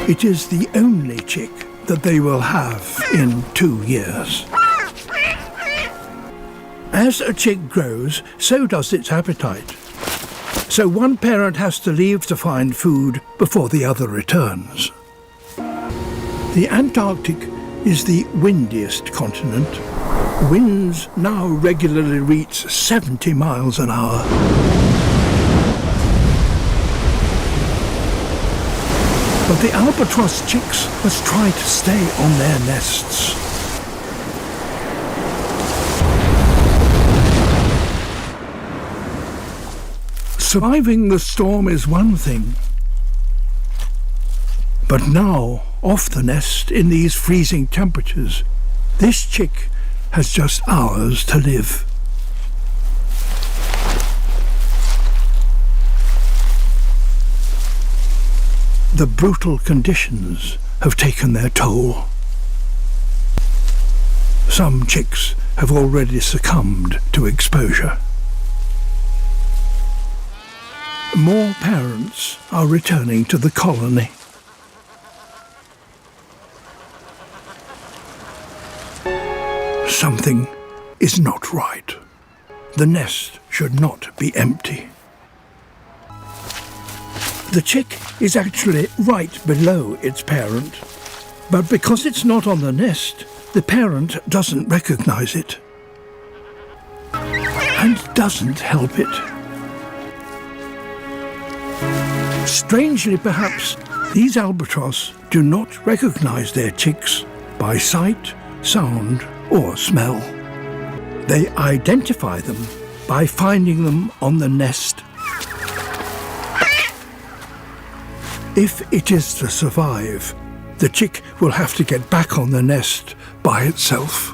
It is the only chick that they will have in 2 years. As a chick grows, so does its appetite. So one parent has to leave to find food before the other returns. The Antarctic is the windiest continent. Winds now regularly reach 70 miles an hour. But the albatross chicks must try to stay on their nests. Surviving the storm is one thing, but now, off the nest in these freezing temperatures, this chick has just hours to live. The brutal conditions have taken their toll. Some chicks have already succumbed to exposure. More parents are returning to the colony. Something is not right. The nest should not be empty. The chick is actually right below its parent, but because it's not on the nest, the parent doesn't recognize it and doesn't help it. Strangely perhaps, these albatross do not recognize their chicks by sight, sound, or smell. They identify them by finding them on the nest. If it is to survive, the chick will have to get back on the nest by itself.